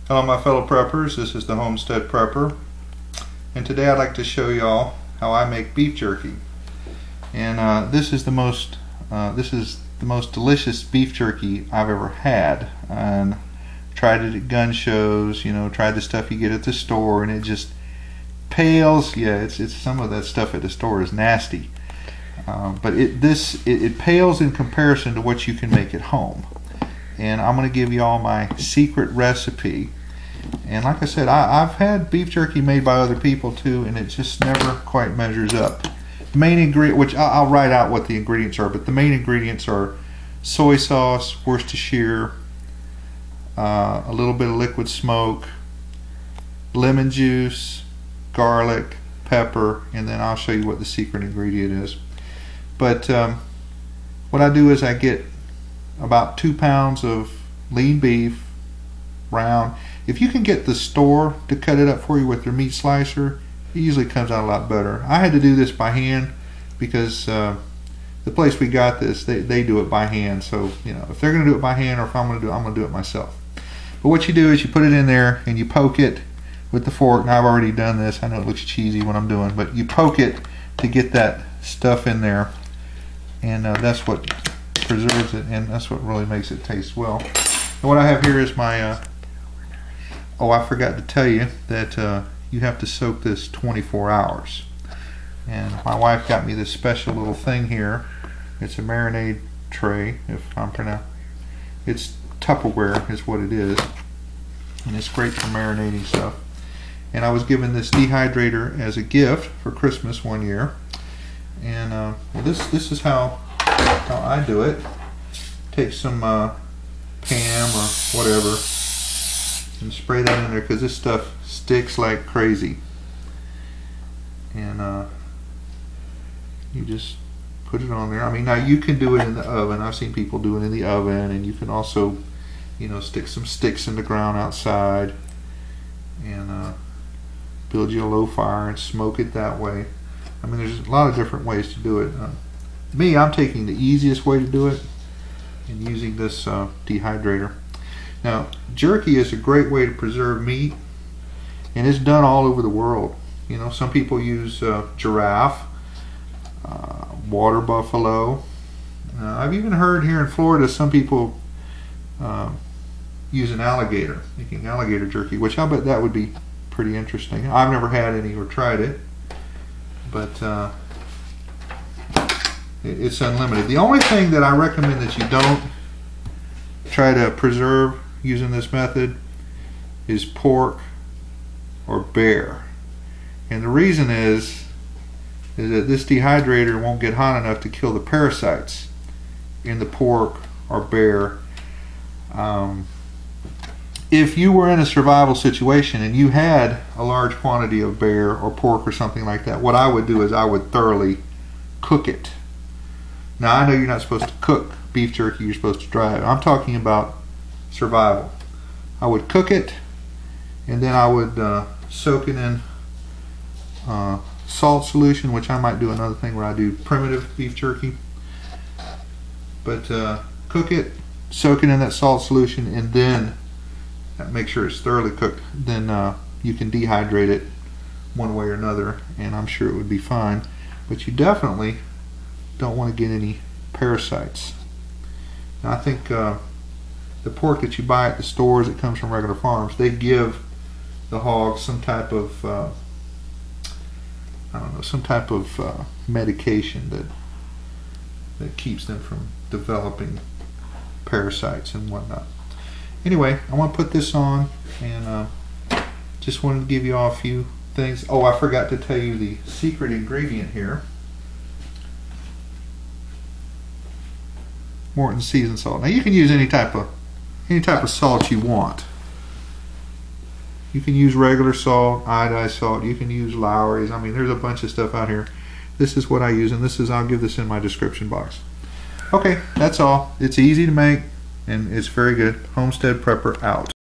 Hello my fellow preppers, this is the Homestead Prepper, and today I'd like to show y'all how I make beef jerky. And this is the most delicious beef jerky I've ever had. And tried it at gun shows, tried the stuff you get at the store, and it just pales. Yeah, it's some of that stuff at the store is nasty, but it pales in comparison to what you can make at home. And I'm going to give you all my secret recipe. And like I said, I've had beef jerky made by other people too, and it just never quite measures up. The main ingredient, which I'll write out what the ingredients are, but the main ingredients are soy sauce, Worcestershire, a little bit of liquid smoke, lemon juice, garlic, pepper, and then I'll show you what the secret ingredient is. But what I do is I get about 2 pounds of lean beef, round. If you can get the store to cut it up for you with their meat slicer, it usually comes out a lot better. I had to do this by hand because the place we got this, they do it by hand. So if they're going to do it by hand, or if I'm going to do it, I'm going to do it myself. But what you do is you put it in there and you poke it with the fork. Now I've already done this. I know it looks cheesy when I'm doing, but you poke it to get that stuff in there, and that's what preserves it, and that's what really makes it taste well. And what I have here is my oh, I forgot to tell you that you have to soak this 24 hours. And my wife got me this special little thing here. It's a marinade tray, if I'm pronouncing. It's Tupperware is what it is, and it's great for marinating stuff. And I was given this dehydrator as a gift for Christmas one year. And well, this is how I do it. Take some Pam or whatever and spray that in there, because this stuff sticks like crazy. And you just put it on there. I mean, now you can do it in the oven. I've seen people do it in the oven, and you can also stick some sticks in the ground outside and build you a low fire and smoke it that way. I mean, there's a lot of different ways to do it. Me, I'm taking the easiest way to do it and using this dehydrator. Now, jerky is a great way to preserve meat, and it's done all over the world. Some people use giraffe, water buffalo. I've even heard here in Florida some people use an alligator, making alligator jerky, which I bet that would be pretty interesting. I've never had any or tried it, but it's unlimited. The only thing that I recommend that you don't try to preserve using this method is pork or bear. And the reason is that this dehydrator won't get hot enough to kill the parasites in the pork or bear. If you were in a survival situation and you had a large quantity of bear or pork or something like that, what I would do is I would thoroughly cook it. Now, I know you're not supposed to cook beef jerky, you're supposed to dry it. I'm talking about survival. I would cook it, and then I would soak it in salt solution, which I might do another thing where I do primitive beef jerky. But cook it, soak it in that salt solution, and then make sure it's thoroughly cooked. Then you can dehydrate it one way or another, and I'm sure it would be fine. But you definitely don't want to get any parasites. Now, I think the pork that you buy at the stores that comes from regular farms, they give the hogs some type of I don't know, some type of medication that keeps them from developing parasites and whatnot. Anyway, I want to put this on, and just wanted to give you all a few things. Oh, I forgot to tell you the secret ingredient here. Morton seasoned salt. Now, you can use any type of salt you want. You can use regular salt, iodized salt. You can use Lowry's. I mean, there's a bunch of stuff out here. This is what I use, and I'll give this in my description box. Okay, that's all. It's easy to make, and it's very good. Homestead Prepper out.